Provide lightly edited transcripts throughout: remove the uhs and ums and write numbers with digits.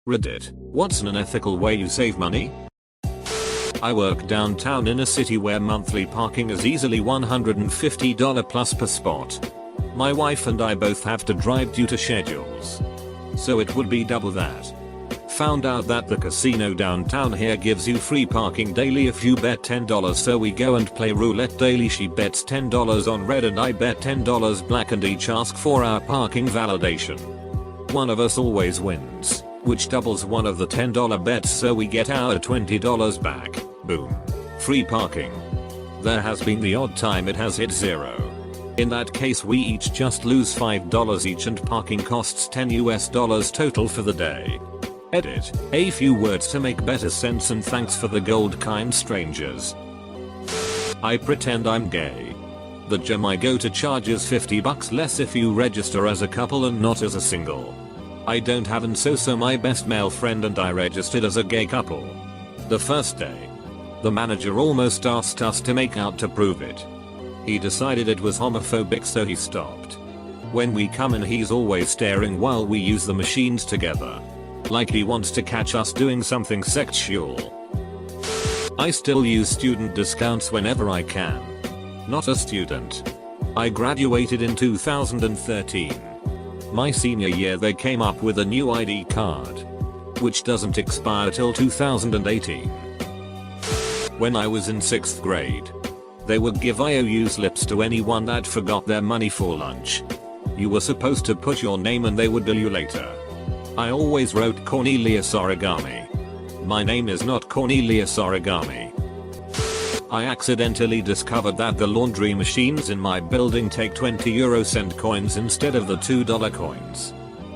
Reddit, what's an unethical way you save money? I work downtown in a city where monthly parking is easily $150 plus per spot. My wife and I both have to drive due to schedules, so it would be double that. Found out that the casino downtown here gives you free parking daily if you bet $10, so we go and play roulette daily. She bets $10 on red and I bet $10 black, and each ask for our parking validation. One of us always wins, which doubles one of the $10 bets, so we get our $20 back. Boom. Free parking. There has been the odd time it has hit zero. In that case we each just lose $5 each and parking costs $10 total for the day. Edit. A few words to make better sense, and thanks for the gold, kind strangers. I pretend I'm gay. The gym I go to charges $50 less if you register as a couple and not as a single. I don't have an so my best male friend and I registered as a gay couple. The first day, the manager almost asked us to make out to prove it. He decided it was homophobic, so he stopped. When we come in he's always staring while we use the machines together, like he wants to catch us doing something sexual. I still use student discounts whenever I can. Not a student. I graduated in 2013. My senior year they came up with a new ID card, which doesn't expire till 2018. When I was in 6th grade, they would give IOU slips to anyone that forgot their money for lunch. You were supposed to put your name and they would bill you later. I always wrote Cornelius Origami. My name is not Cornelius Origami. I accidentally discovered that the laundry machines in my building take 20 coins instead of the $2 coins.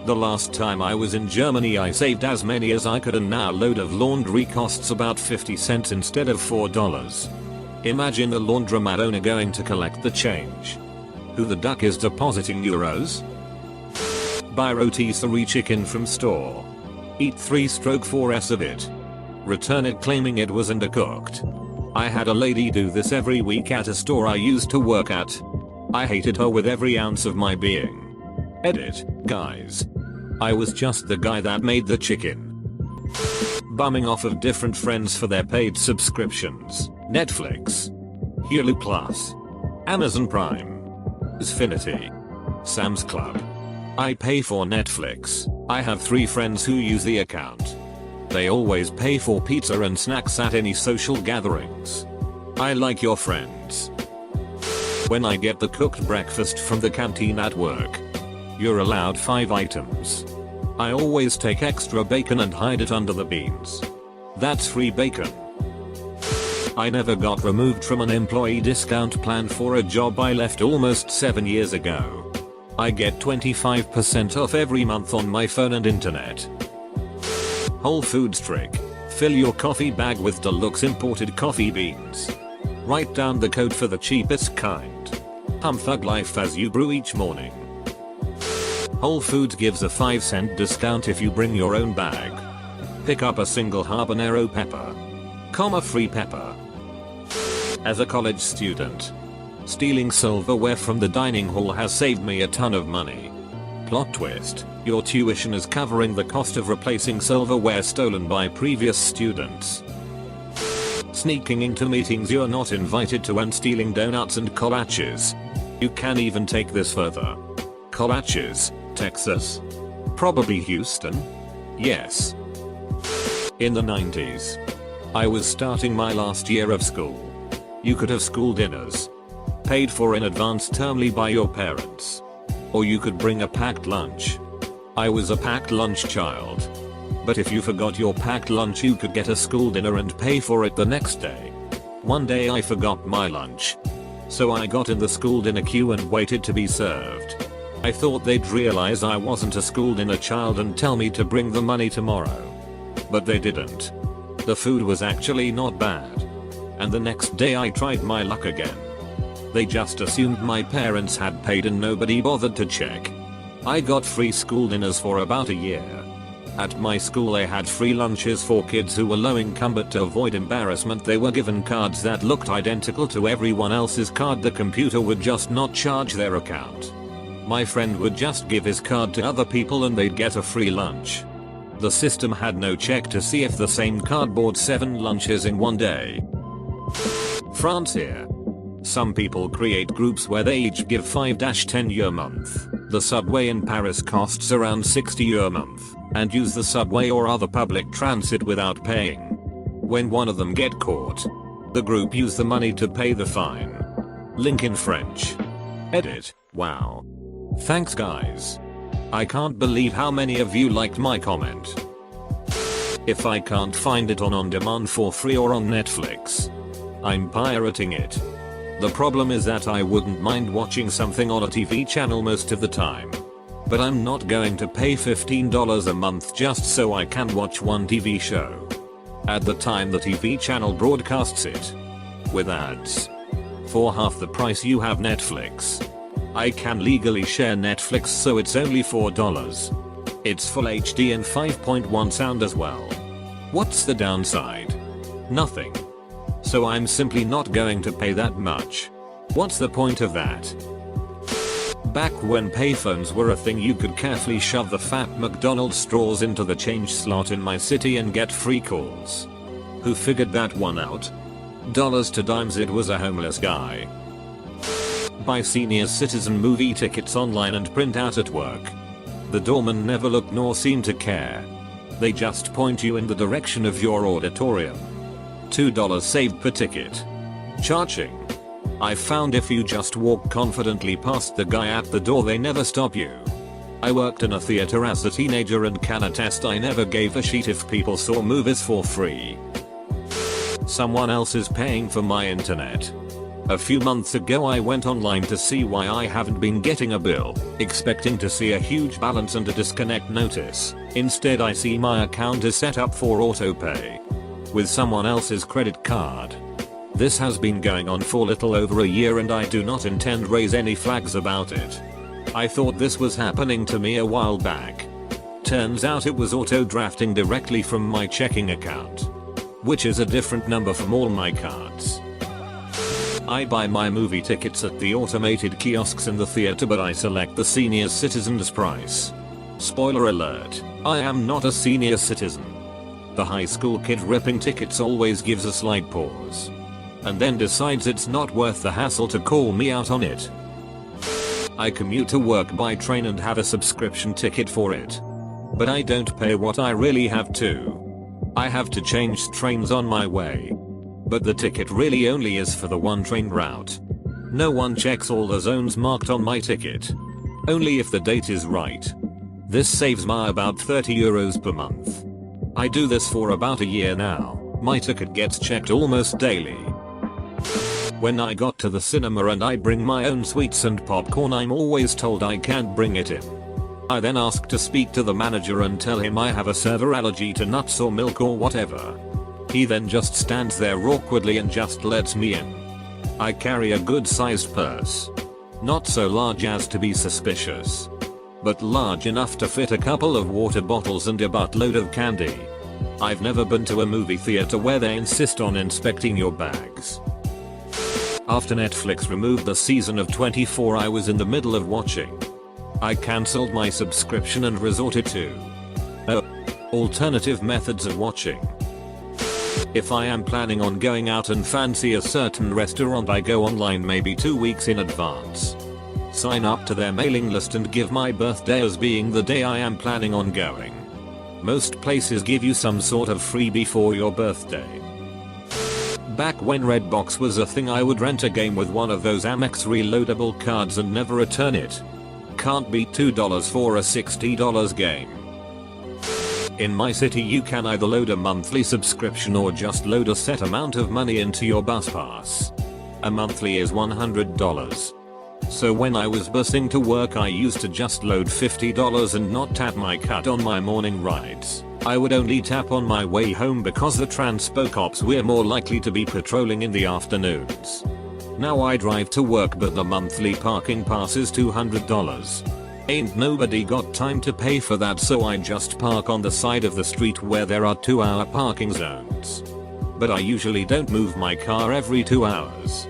The last time I was in Germany I saved as many as I could, and now a load of laundry costs about 50 cents instead of $4. Imagine the laundromat owner going to collect the change. Who the duck is depositing euros? Buy rotisserie chicken from store. Eat 3/4s of it. Return it claiming it was undercooked. I had a lady do this every week at a store I used to work at. I hated her with every ounce of my being. Edit, guys. I was just the guy that made the chicken. Bumming off of different friends for their paid subscriptions. Netflix, Hulu Plus, Amazon Prime, Xfinity, Sam's Club. I pay for Netflix. I have 3 friends who use the account. They always pay for pizza and snacks at any social gatherings. I like your friends. When I get the cooked breakfast from the canteen at work, you're allowed 5 items. I always take extra bacon and hide it under the beans. That's free bacon. I never got removed from an employee discount plan for a job I left almost 7 years ago. I get 25% off every month on my phone and internet. Whole Foods trick. Fill your coffee bag with deluxe imported coffee beans. Write down the code for the cheapest kind. Thug life as you brew each morning. Whole Foods gives a 5-cent discount if you bring your own bag. Pick up a single habanero pepper, free pepper. As a college student, stealing silverware from the dining hall has saved me a ton of money. Plot twist, your tuition is covering the cost of replacing silverware stolen by previous students. Sneaking into meetings you're not invited to and stealing donuts and kolaches. You can even take this further. Kolaches, Texas. Probably Houston. Yes. In the 90s, I was starting my last year of school. You could have school dinners, paid for in advance termly by your parents. Or you could bring a packed lunch. I was a packed lunch child. But if you forgot your packed lunch you could get a school dinner and pay for it the next day. One day I forgot my lunch, so I got in the school dinner queue and waited to be served. I thought they'd realize I wasn't a school dinner child and tell me to bring the money tomorrow. But they didn't. The food was actually not bad. And the next day I tried my luck again. They just assumed my parents had paid and nobody bothered to check. I got free school dinners for about a year. At my school they had free lunches for kids who were low income, but to avoid embarrassment they were given cards that looked identical to everyone else's card. The computer would just not charge their account. My friend would just give his card to other people and they'd get a free lunch. The system had no check to see if the same card bought 7 lunches in one day. France here. Some people create groups where they each give 5-10 euro a month. The subway in Paris costs around 60 euro a month, and use the subway or other public transit without paying. When one of them get caught, the group use the money to pay the fine. Link in French. Edit. Wow. Thanks guys. I can't believe how many of you liked my comment. If I can't find it on demand for free or on Netflix, I'm pirating it. The problem is that I wouldn't mind watching something on a TV channel most of the time. But I'm not going to pay $15 a month just so I can watch one TV show at the time the TV channel broadcasts it, with ads. For half the price you have Netflix. I can legally share Netflix, so it's only $4. It's full HD and 5.1 sound as well. What's the downside? Nothing. So I'm simply not going to pay that much. What's the point of that? Back when payphones were a thing, you could carefully shove the fat McDonald's straws into the change slot in my city and get free calls. Who figured that one out? Dollars to dimes, it was a homeless guy. Buy senior citizen movie tickets online and print out at work. The doorman never looked nor seemed to care. They just point you in the direction of your auditorium. $2 saved per ticket. Charging. I found if you just walk confidently past the guy at the door, they never stop you. I worked in a theater as a teenager and can attest I never gave a shit if people saw movies for free. Someone else is paying for my internet. A few months ago I went online to see why I haven't been getting a bill, expecting to see a huge balance and a disconnect notice. Instead I see my account is set up for autopay with someone else's credit card. This has been going on for little over a year and I do not intend raise any flags about it. I thought this was happening to me a while back. Turns out it was auto drafting directly from my checking account, which is a different number from all my cards. I buy my movie tickets at the automated kiosks in the theater, but I select the senior citizen's price. Spoiler alert, I am not a senior citizen. The high school kid ripping tickets always gives a slight pause, and then decides it's not worth the hassle to call me out on it. I commute to work by train and have a subscription ticket for it, but I don't pay what I really have to. I have to change trains on my way, but the ticket really only is for the one train route. No one checks all the zones marked on my ticket, only if the date is right. This saves me about 30 euros per month. I do this for about a year now. My ticket gets checked almost daily. When I got to the cinema and I bring my own sweets and popcorn, I'm always told I can't bring it in. I then ask to speak to the manager and tell him I have a server allergy to nuts or milk or whatever. He then just stands there awkwardly and just lets me in. I carry a good sized purse. Not so large as to be suspicious, but large enough to fit a couple of water bottles and a buttload of candy. I've never been to a movie theater where they insist on inspecting your bags. After Netflix removed the season of 24 I was in the middle of watching, I cancelled my subscription and resorted to alternative methods of watching. If I am planning on going out and fancy a certain restaurant, I go online maybe 2 weeks in advance. Sign up to their mailing list and give my birthday as being the day I am planning on going. Most places give you some sort of freebie for your birthday. Back when Redbox was a thing, I would rent a game with one of those Amex reloadable cards and never return it. Can't beat $2 for a $60 game. In my city you can either load a monthly subscription or just load a set amount of money into your bus pass. A monthly is $100. So when I was busing to work I used to just load $50 and not tap my card on my morning rides. I would only tap on my way home because the transpo cops were more likely to be patrolling in the afternoons. Now I drive to work but the monthly parking pass is $200. Ain't nobody got time to pay for that, so I just park on the side of the street where there are 2-hour parking zones. But I usually don't move my car every 2 hours.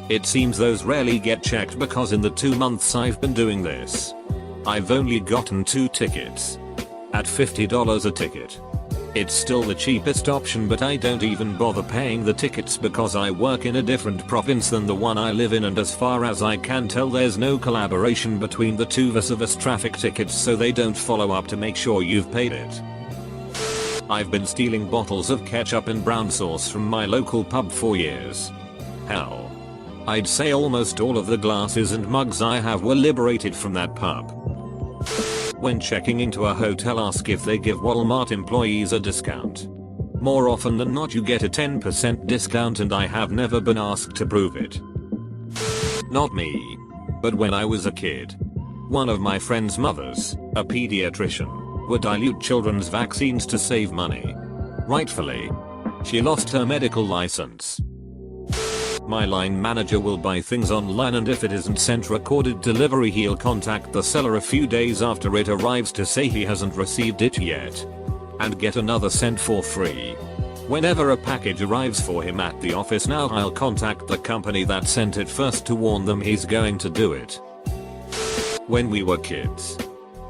It seems those rarely get checked because in the 2 months I've been doing this, I've only gotten 2 tickets. at $50 a ticket. It's still the cheapest option, but I don't even bother paying the tickets because I work in a different province than the one I live in, and as far as I can tell there's no collaboration between the two Voiceovers traffic tickets, so they don't follow up to make sure you've paid it. I've been stealing bottles of ketchup and brown sauce from my local pub for years. Hell, I'd say almost all of the glasses and mugs I have were liberated from that pub. When checking into a hotel, ask if they give Walmart employees a discount. More often than not you get a 10% discount, and I have never been asked to prove it. Not me. But when I was a kid, one of my friend's mothers, a pediatrician, would dilute children's vaccines to save money. Rightfully, she lost her medical license. My line manager will buy things online, and if it isn't sent recorded delivery, he'll contact the seller a few days after it arrives to say he hasn't received it yet, and get another sent for free. Whenever a package arrives for him at the office now, I'll contact the company that sent it first to warn them he's going to do it. When we were kids,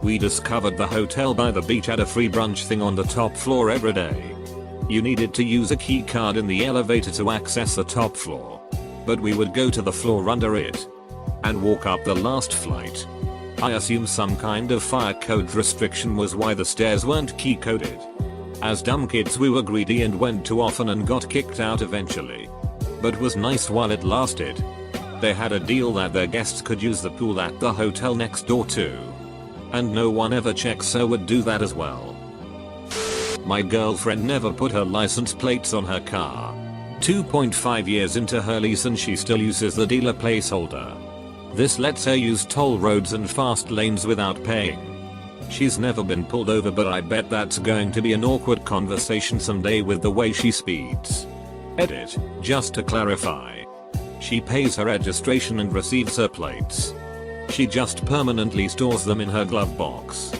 we discovered the hotel by the beach had a free brunch thing on the top floor every day. You needed to use a key card in the elevator to access the top floor, but we would go to the floor under it and walk up the last flight. I assume some kind of fire code restriction was why the stairs weren't key coded. As dumb kids we were greedy and went too often and got kicked out eventually, but was nice while it lasted. They had a deal that their guests could use the pool at the hotel next door too, and no one ever checked, so would do that as well. My girlfriend never put her license plates on her car. 2.5 years into her lease and she still uses the dealer placeholder. This lets her use toll roads and fast lanes without paying. She's never been pulled over, but I bet that's going to be an awkward conversation someday with the way she speeds. Edit, just to clarify. She pays her registration and receives her plates. She just permanently stores them in her glove box.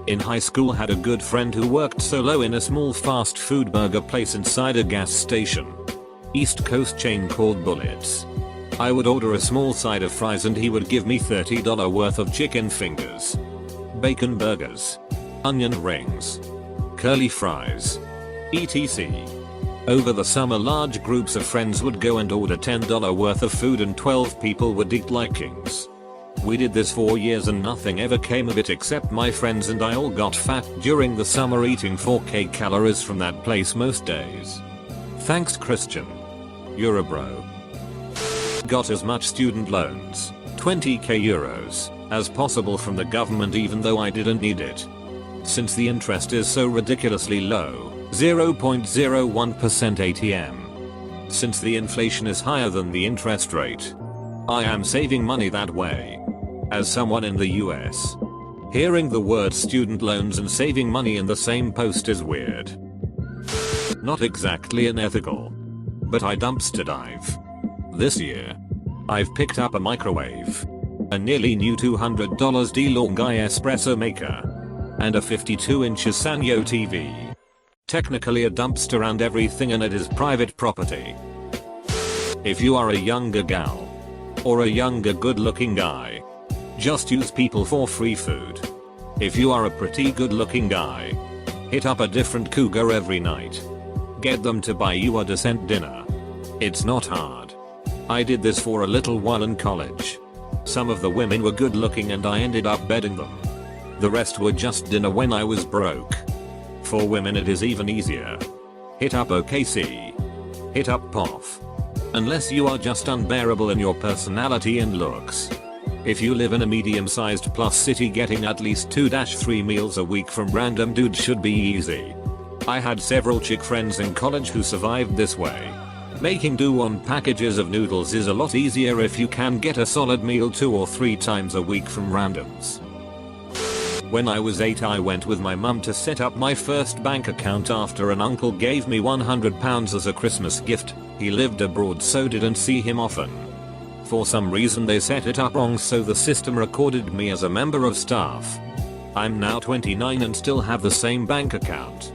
In high school had a good friend who worked solo in a small fast food burger place inside a gas station. East Coast chain called Bullets. I would order a small side of fries and he would give me $30 worth of chicken fingers, bacon burgers, onion rings, curly fries, etc. Over the summer large groups of friends would go and order $10 worth of food and 12 people would eat like kings. We did this for years and nothing ever came of it except my friends and I all got fat during the summer eating 4k calories from that place most days. Thanks Christian. You're a bro. Got as much student loans, 20k euros, as possible from the government even though I didn't need it. Since the interest is so ridiculously low, 0.01% ATM. Since the inflation is higher than the interest rate, I am saving money that way. As someone in the US, hearing the word student loans and saving money in the same post is weird. Not exactly unethical, but I dumpster dive. This year, I've picked up a microwave, a nearly new $200 DeLonghi espresso maker, and a 52-inch Sanyo TV. Technically a dumpster and everything, and it is private property. If you are a younger gal, or a younger good-looking guy, just use people for free food. If you are a pretty good-looking guy, hit up a different cougar every night. Get them to buy you a decent dinner. It's not hard. I did this for a little while in college. Some of the women were good-looking and I ended up bedding them. The rest were just dinner when I was broke. For women it is even easier. Hit up OKC. Hit up POF. Unless you are just unbearable in your personality and looks. If you live in a medium-sized plus city, getting at least 2-3 meals a week from random dudes should be easy. I had several chick friends in college who survived this way. Making do on packages of noodles is a lot easier if you can get a solid meal 2 or 3 times a week from randoms. When I was 8 I went with my mum to set up my first bank account after an uncle gave me £100 as a Christmas gift. He lived abroad so didn't see him often. For some reason they set it up wrong, so the system recorded me as a member of staff. I'm now 29 and still have the same bank account.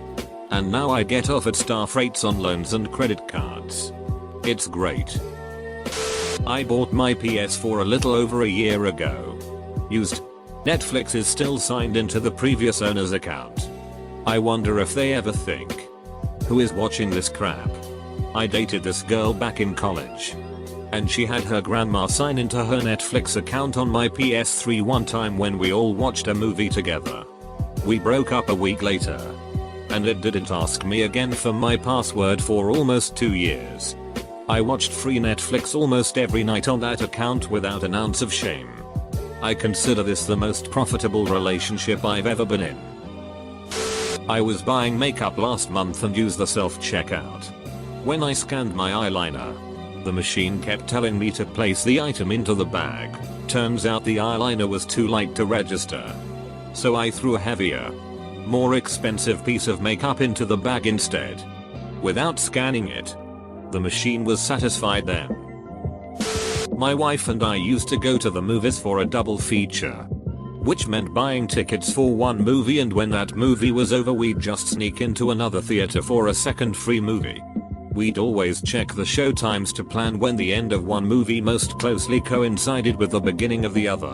And now I get offered staff rates on loans and credit cards. It's great. I bought my PS4 a little over a year ago. Used. Netflix is still signed into the previous owner's account. I wonder if they ever think, who is watching this crap? I dated this girl back in college, and she had her grandma sign into her Netflix account on my PS3 one time when we all watched a movie together. We broke up a week later, and it didn't ask me again for my password for almost 2 years. I watched free Netflix almost every night on that account without an ounce of shame. I consider this the most profitable relationship I've ever been in. I was buying makeup last month and used the self-checkout. When I scanned my eyeliner, the machine kept telling me to place the item into the bag. Turns out the eyeliner was too light to register. So I threw a heavier, more expensive piece of makeup into the bag instead. Without scanning it, the machine was satisfied then. My wife and I used to go to the movies for a double feature, which meant buying tickets for one movie, and when that movie was over we'd just sneak into another theater for a second free movie. We'd always check the show times to plan when the end of one movie most closely coincided with the beginning of the other.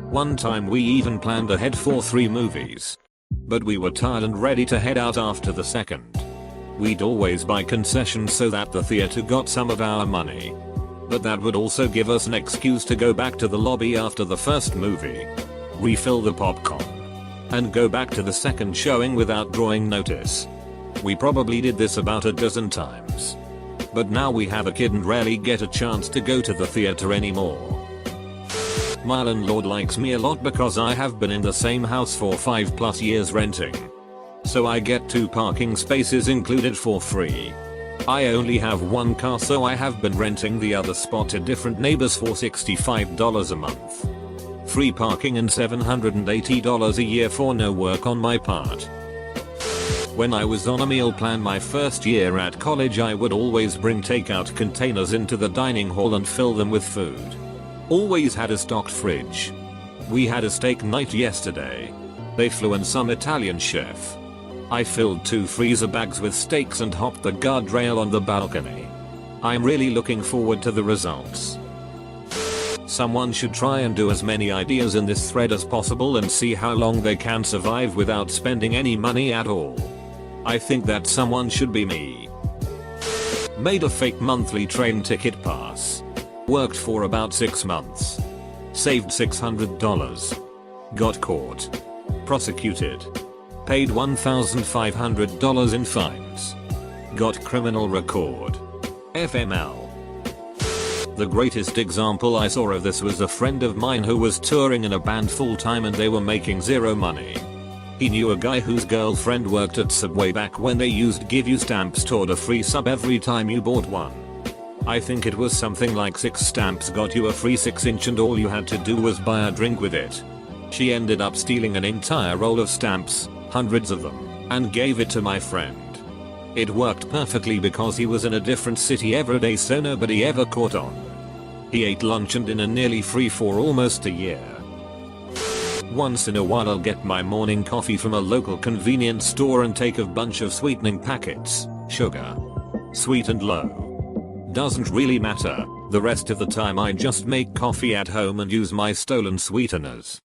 One time we even planned ahead for 3 movies. But we were tired and ready to head out after the second. We'd always buy concessions so that the theater got some of our money. But that would also give us an excuse to go back to the lobby after the first movie, refill the popcorn, and go back to the second showing without drawing notice. We probably did this about a dozen times. But now we have a kid and rarely get a chance to go to the theater anymore. My landlord likes me a lot because I have been in the same house for 5+ years renting. So I get 2 parking spaces included for free. I only have 1 car, so I have been renting the other spot to different neighbors for $65 a month. Free parking and $780 a year for no work on my part. When I was on a meal plan my first year at college, I would always bring takeout containers into the dining hall and fill them with food. Always had a stocked fridge. We had a steak night yesterday. They flew in some Italian chef. I filled 2 freezer bags with steaks and hopped the guardrail on the balcony. I'm really looking forward to the results. Someone should try and do as many ideas in this thread as possible and see how long they can survive without spending any money at all. I think that someone should be me. Made a fake monthly train ticket pass. Worked for about 6 months. Saved $600. Got caught. Prosecuted. Paid $1,500 in fines. Got criminal record. FML. The greatest example I saw of this was a friend of mine who was touring in a band full time and they were making zero money. He knew a guy whose girlfriend worked at Subway back when they used give you stamps toward a free sub every time you bought one. I think it was something like 6 stamps got you a free 6-inch and all you had to do was buy a drink with it. She ended up stealing an entire roll of stamps, hundreds of them, and gave it to my friend. It worked perfectly because he was in a different city every day, so nobody ever caught on. He ate lunch and dinner nearly free for almost a year. Once in a while I'll get my morning coffee from a local convenience store and take a bunch of sweetening packets, sugar, sweet and low. Doesn't really matter, the rest of the time I just make coffee at home and use my stolen sweeteners.